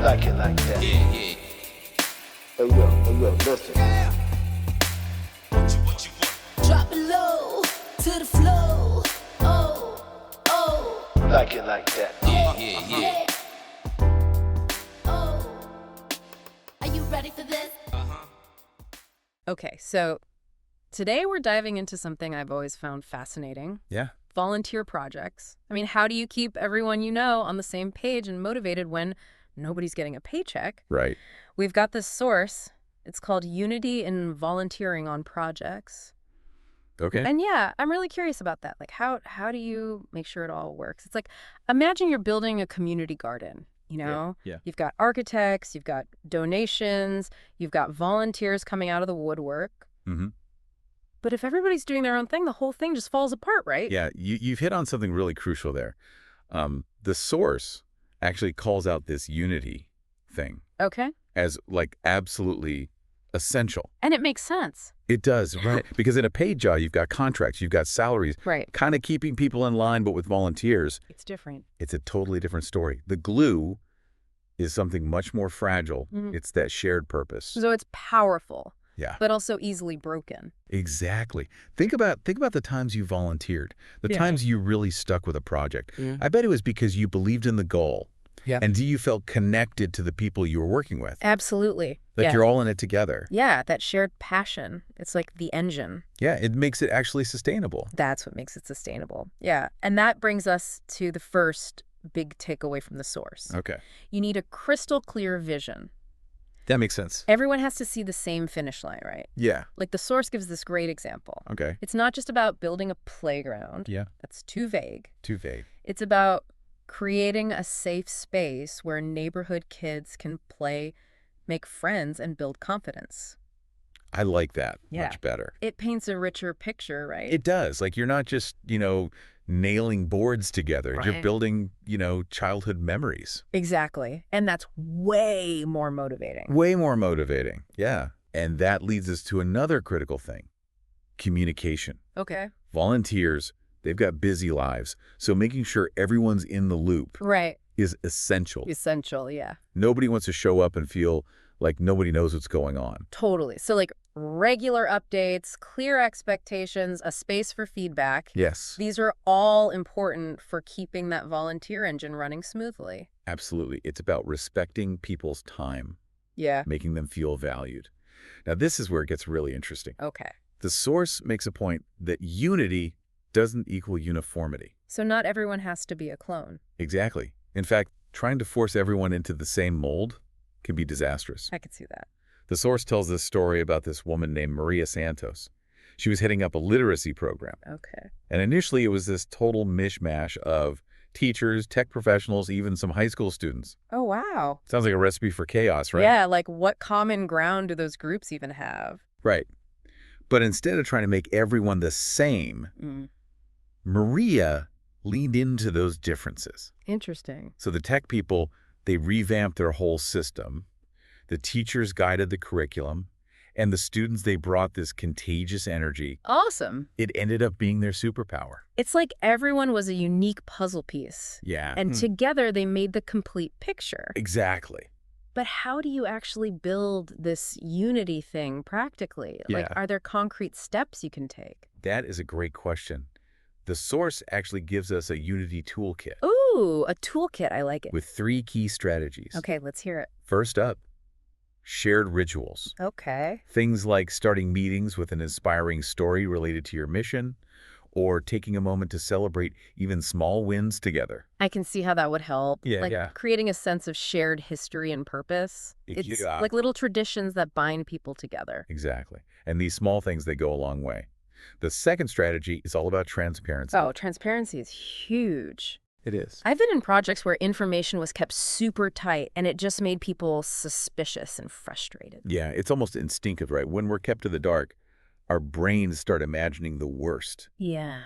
Like it like that. Yeah, yeah. Hey yo, listen. What you want? Drop it low to the flow. Oh, Like it like that. Yeah. oh. Are you ready for this? Okay, so today we're diving into something I've always found fascinating. Yeah. Volunteer projects. I mean, how do you keep everyone you know on the same page and motivated when nobody's getting a paycheck? Right. We've got this source. It's called Unity in Volunteering on Projects. Okay. And yeah, I'm really curious about that. Like, how do you make sure it all works? It's like, imagine you're building a community garden, you know? Yeah. You've got architects, you've got donations, you've got volunteers coming out of the woodwork. Mm-hmm. But if everybody's doing their own thing, the whole thing just falls apart, right? Yeah, you've hit on something really crucial there. The source actually calls out this unity thing Okay. as like absolutely essential. And it makes sense. It does, right? Because in a paid job, you've got contracts, you've got salaries, Right. kind of keeping people in line, but with volunteers, It's different. it's a totally different story. The glue is something much more fragile. Mhm. It's that shared purpose. So it's powerful, Yeah, but also easily broken. exactly. Think about the times you volunteered, the Yeah. times you really stuck with a project. Yeah. I bet it was because you believed in the goal. Yeah. And you felt connected to the people you were working with. Absolutely. Like yeah. you're all in it together. Yeah, that shared passion. It's like the engine. Yeah, it makes it actually sustainable. That's what makes it sustainable. Yeah. And that brings us to the first big takeaway from the source. Okay. You need a crystal clear vision. That makes sense. Everyone has to see the same finish line, right? Yeah. Like the source gives this great example. Okay. It's not just about building a playground. Yeah. That's too vague. Too vague. It's about creating a safe space where neighborhood kids can play, make friends, and build confidence. I like that Yeah. much better. It paints a richer picture, right? It does. Like you're not just, nailing boards together. You're Right. building, childhood memories. Exactly. And that's way more motivating. Way more motivating. Yeah. And that leads us to another critical thing. Communication. Okay. Volunteers, they've got busy lives. So making sure everyone's in the loop Right. is essential. Essential, yeah. Nobody wants to show up and feel like nobody knows what's going on. Totally. So like regular updates, clear expectations, a space for feedback. Yes, These are all important for keeping that volunteer engine running smoothly. absolutely. It's about respecting people's time, Yeah. making them feel valued. Now, this is where it gets really interesting. Okay. The source makes a point that unity doesn't equal uniformity. So not everyone has to be a clone. Exactly. In fact, trying to force everyone into the same mold can be disastrous. I could see that. The source tells this story about this woman named Maria Santos. She was heading up a literacy program. Okay. And initially, it was this total mishmash of teachers, tech professionals, even some high school students. Oh, wow. Sounds like a recipe for chaos, right? Yeah, like what common ground do those groups even have? Right. But instead of trying to make everyone the same, Mm. Maria leaned into those differences. Interesting. So the tech people, they revamped their whole system. The teachers guided the curriculum. And the students, they brought this contagious energy. Awesome. It ended up being their superpower. It's like everyone was a unique puzzle piece. Yeah. And together they made the complete picture. Exactly. But how do you actually build this unity thing practically? Like, Yeah. are there concrete steps you can take? That is a great question. The source actually gives us a Unity toolkit Ooh, a toolkit. I like it. with 3 key strategies. Okay, let's hear it. First up, shared rituals. Okay. Things like starting meetings with an inspiring story related to your mission, or taking a moment to celebrate even small wins together. I can see how that would help. Yeah, like yeah. creating a sense of shared history and purpose. It's Yeah. like little traditions that bind people together. Exactly. And these small things, they go a long way. The second strategy is all about transparency. Oh, transparency is huge. It is. I've been in projects where information was kept super tight and it just made people suspicious and frustrated. Yeah, it's almost instinctive, right? When we're kept to the dark, our brains start imagining the worst. Yeah.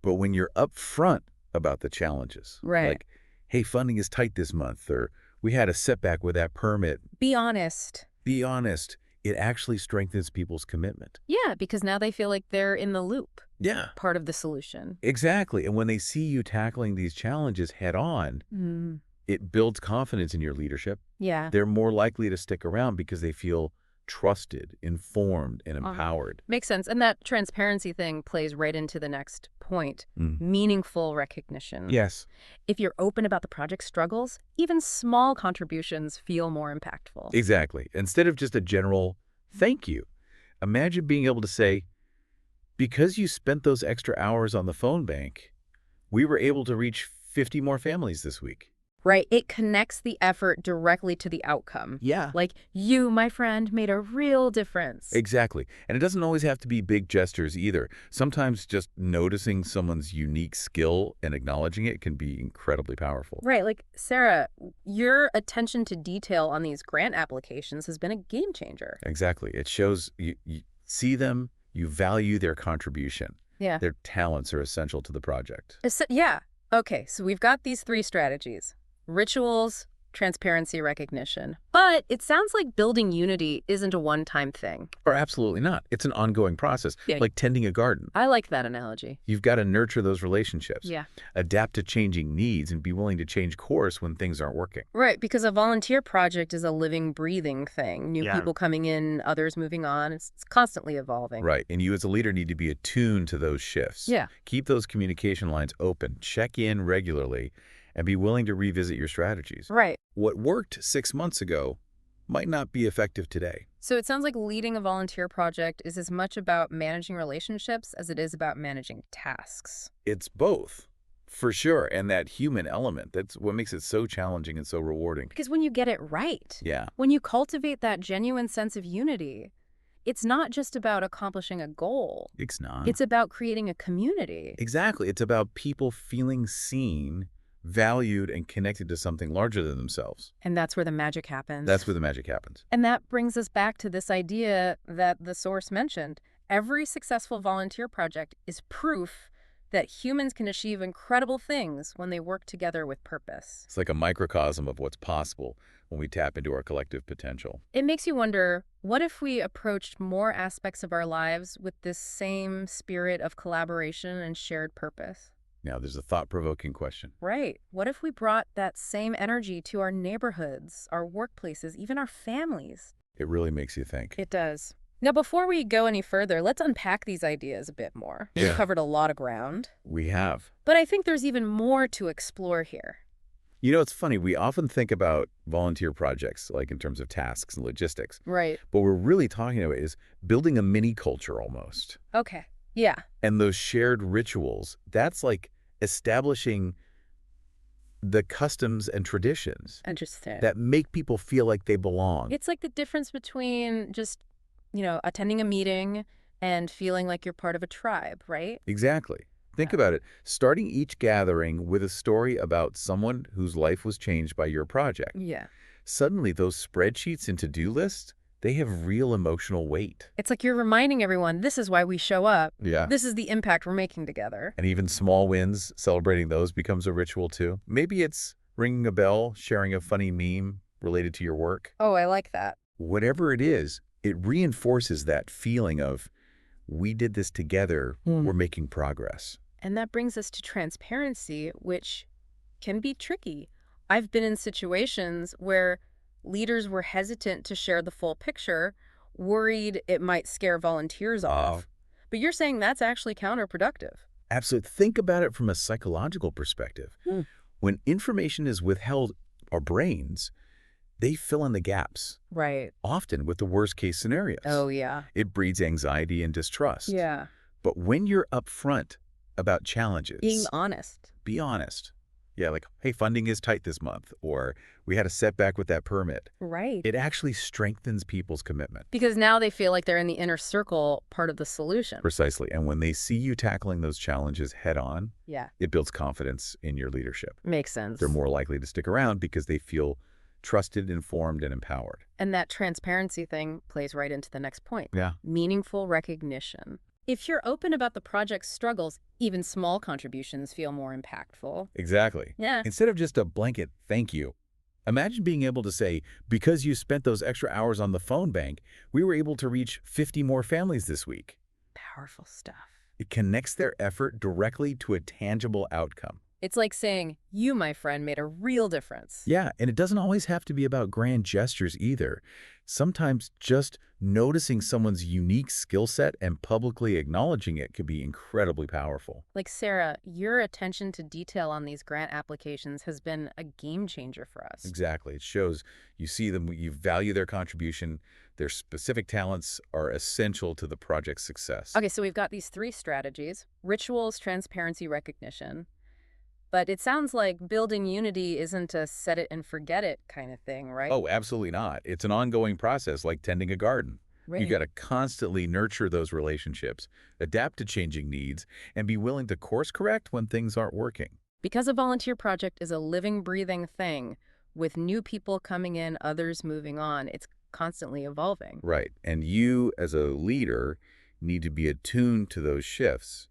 But when you're upfront about the challenges, Right. like, hey, funding is tight this month, or we had a setback with that permit, Be honest. be honest, it actually strengthens people's commitment. Yeah, because now they feel like they're in the loop, Yeah, part of the solution. exactly. And when they see you tackling these challenges head on, Mm. It builds confidence in your leadership. Yeah. They're more likely to stick around because they feel trusted, informed, and empowered. Makes sense. And that transparency thing plays right into the next point. Mm. Meaningful recognition. Yes. If you're open about the project struggles, even small contributions feel more impactful. Exactly. Instead of just a general thank you, imagine being able to say, because you spent those extra hours on the phone bank, we were able to reach 50 more families this week. Right. It connects the effort directly to the outcome. Yeah. Like, you, my friend, made a real difference. Exactly. And it doesn't always have to be big gestures either. Sometimes just noticing someone's unique skill and acknowledging it can be incredibly powerful. Right. Like, Sarah, your attention to detail on these grant applications has been a game changer. Exactly. It shows you see them, you value their contribution. Yeah. Their talents are essential to the project. Yeah. Okay, so we've got these 3 strategies. Rituals, transparency, recognition. But it sounds like building unity isn't a one-time thing. Or absolutely not. It's an ongoing process, Yeah. like tending a garden. I like that analogy. You've got to nurture those relationships. Yeah. Adapt to changing needs and be willing to change course when things aren't working. Right, because a volunteer project is a living, breathing thing. New Yeah. people coming in, others moving on. It's constantly evolving. Right. And you as a leader need to be attuned to those shifts. Yeah. Keep those communication lines open. Check in regularly and be willing to revisit your strategies. Right. What worked 6 months ago might not be effective today. So it sounds like leading a volunteer project is as much about managing relationships as it is about managing tasks. It's both, for sure. And that human element, that's what makes it so challenging and so rewarding. Because when you get it right, Yeah. when you cultivate that genuine sense of unity, it's not just about accomplishing a goal. It's not. It's about creating a community. Exactly. It's about people feeling seen, valued, and connected to something larger than themselves. And that's where the magic happens. That's where the magic happens. And that brings us back to this idea that the source mentioned. Every successful volunteer project is proof that humans can achieve incredible things when they work together with purpose. It's like a microcosm of what's possible when we tap into our collective potential. It makes you wonder, what if we approached more aspects of our lives with this same spirit of collaboration and shared purpose? Now, there's a thought-provoking question. Right. What if we brought that same energy to our neighborhoods, our workplaces, even our families? It really makes you think. It does. Now, before we go any further, let's unpack these ideas a bit more. Yeah. We've covered a lot of ground, We have. but I think there's even more to explore here. You know, it's funny. We often think about volunteer projects, like in terms of tasks and logistics. Right. What we're really talking about is building a mini culture almost. Okay. Yeah. And those shared rituals, that's like establishing the customs and traditions Interesting. that make people feel like they belong. It's like the difference between just, attending a meeting and feeling like you're part of a tribe, right? Exactly. Think about it. Starting each gathering with a story about someone whose life was changed by your project. Yeah. Suddenly, those spreadsheets and to-do lists, they have real emotional weight. It's like you're reminding everyone, this is why we show up. Yeah. This is the impact we're making together. And even small wins, celebrating those becomes a ritual too. Maybe it's ringing a bell, sharing a funny meme related to your work. Oh, I like that. Whatever it is, it reinforces that feeling of, we did this together, we're making progress. And that brings us to transparency, which can be tricky. I've been in situations where leaders were hesitant to share the full picture, worried it might scare volunteers off. But you're saying that's actually counterproductive. Absolutely. Think about it from a psychological perspective. When information is withheld, our brains, they fill in the gaps, Right. often with the worst case scenarios. Oh, yeah. It breeds anxiety and distrust. Yeah. But when you're upfront about challenges, Being honest. be honest. Yeah, like, hey, funding is tight this month, or we had a setback with that permit. Right. It actually strengthens people's commitment. Because now they feel like they're in the inner circle, part of the solution. Precisely. And when they see you tackling those challenges head on, Yeah. it builds confidence in your leadership. Makes sense. They're more likely to stick around because they feel trusted, informed, and empowered. And that transparency thing plays right into the next point. Yeah. Meaningful recognition. If you're open about the project's struggles, even small contributions feel more impactful. Exactly. Yeah. Instead of just a blanket thank you, imagine being able to say, because you spent those extra hours on the phone bank, we were able to reach 50 more families this week. Powerful stuff. It connects their effort directly to a tangible outcome. It's like saying, you, my friend, made a real difference. Yeah, and it doesn't always have to be about grand gestures either. Sometimes just noticing someone's unique skill set and publicly acknowledging it could be incredibly powerful. Like, Sarah, your attention to detail on these grant applications has been a game changer for us. Exactly. It shows you see them, you value their contribution, their specific talents are essential to the project's success. Okay, so we've got these 3 strategies: rituals, transparency, recognition. But it sounds like building unity isn't a set it and forget it kind of thing, right? Oh, absolutely not. It's an ongoing process like tending a garden. You Right. got to constantly nurture those relationships, adapt to changing needs, and be willing to course correct when things aren't working. Because a volunteer project is a living, breathing thing, with new people coming in, others moving on, it's constantly evolving. Right. And you, as a leader, need to be attuned to those shifts.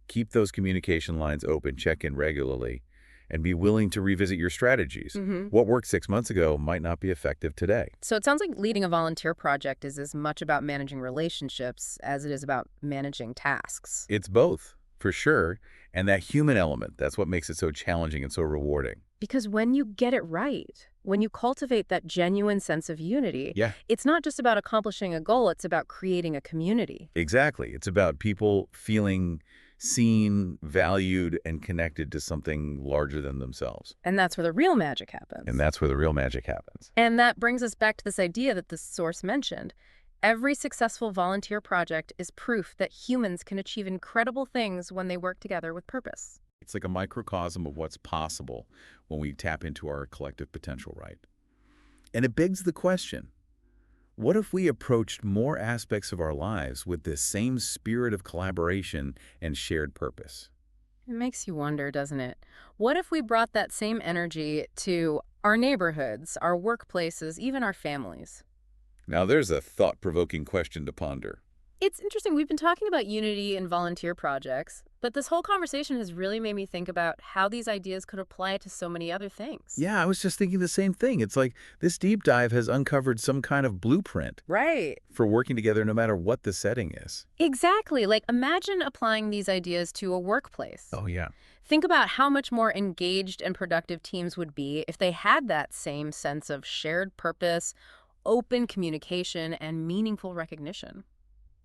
Keep those communication lines open, check in regularly, and be willing to revisit your strategies. What worked 6 months ago might not be effective today. So it sounds like leading a volunteer project is as much about managing relationships as it is about managing tasks. It's both, for sure. And that human element, that's what makes it so challenging and so rewarding. Because when you get it right, when you cultivate that genuine sense of unity, Yeah, it's not just about accomplishing a goal, it's about creating a community. exactly. It's about people feeling seen, valued, and connected to something larger than themselves. And that's where the real magic happens. And that's where the real magic happens. And that brings us back to this idea that the source mentioned. Every successful volunteer project is proof that humans can achieve incredible things when they work together with purpose. It's like a microcosm of what's possible when we tap into our collective potential, right? And it begs the question, what if we approached more aspects of our lives with this same spirit of collaboration and shared purpose? It makes you wonder, doesn't it? What if we brought that same energy to our neighborhoods, our workplaces, even our families? Now there's a thought-provoking question to ponder. It's interesting. We've been talking about unity and volunteer projects, but this whole conversation has really made me think about how these ideas could apply to so many other things. Yeah, I was just thinking the same thing. It's like this deep dive has uncovered some kind of blueprint Right. for working together no matter what the setting is. Exactly. Like, imagine applying these ideas to a workplace. Oh, yeah. Think about how much more engaged and productive teams would be if they had that same sense of shared purpose, open communication, and meaningful recognition.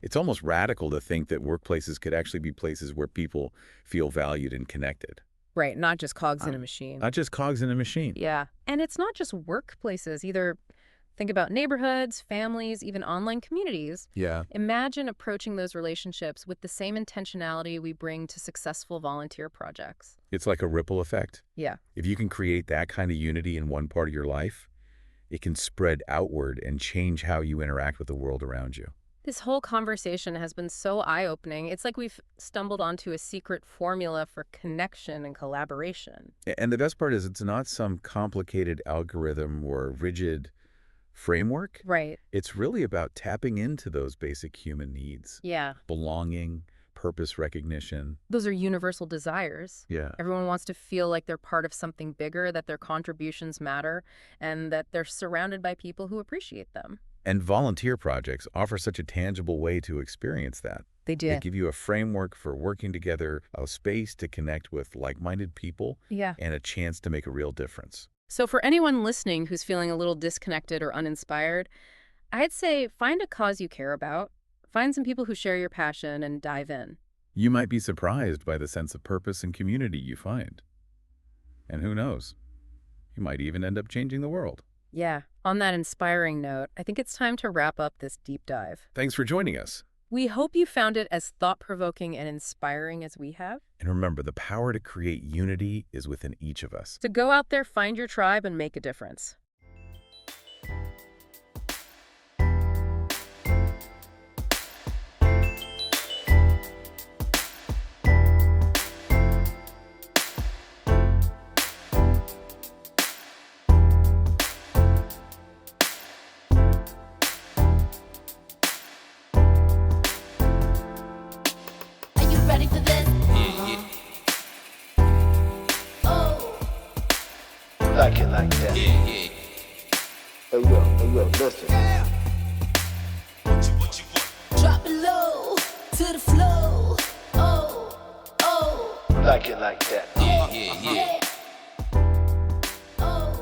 It's almost radical to think that workplaces could actually be places where people feel valued and connected. Right, not just cogs in a machine. Not just cogs in a machine. Yeah. And it's not just workplaces either. Think about neighborhoods, families, even online communities. Yeah. Imagine approaching those relationships with the same intentionality we bring to successful volunteer projects. It's like a ripple effect. Yeah. If you can create that kind of unity in one part of your life, it can spread outward and change how you interact with the world around you. This whole conversation has been so eye-opening. It's like we've stumbled onto a secret formula for connection and collaboration. And the best part is it's not some complicated algorithm or rigid framework. Right. It's really about tapping into those basic human needs. Yeah. Belonging, purpose recognition. Those are universal desires. Yeah. Everyone wants to feel like they're part of something bigger, that their contributions matter, and that they're surrounded by people who appreciate them. And volunteer projects offer such a tangible way to experience that. They do. They give you a framework for working together, a space to connect with like-minded people, Yeah. and a chance to make a real difference. So for anyone listening who's feeling a little disconnected or uninspired, I'd say find a cause you care about, find some people who share your passion, and dive in. You might be surprised by the sense of purpose and community you find. And who knows? You might even end up changing the world. Yeah. On that inspiring note, I think it's time to wrap up this deep dive. Thanks for joining us. We hope you found it as thought-provoking and inspiring as we have. And remember, the power to create unity is within each of us. So go out there, find your tribe, and make a difference. Are you ready for this? Yeah, Oh, Like it like that. yeah, yeah. Hey yo, listen. What you want? drop it low to the flow. Oh, oh. Like it like that. Yeah, yeah. yeah, yeah. Oh,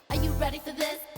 are you ready for this?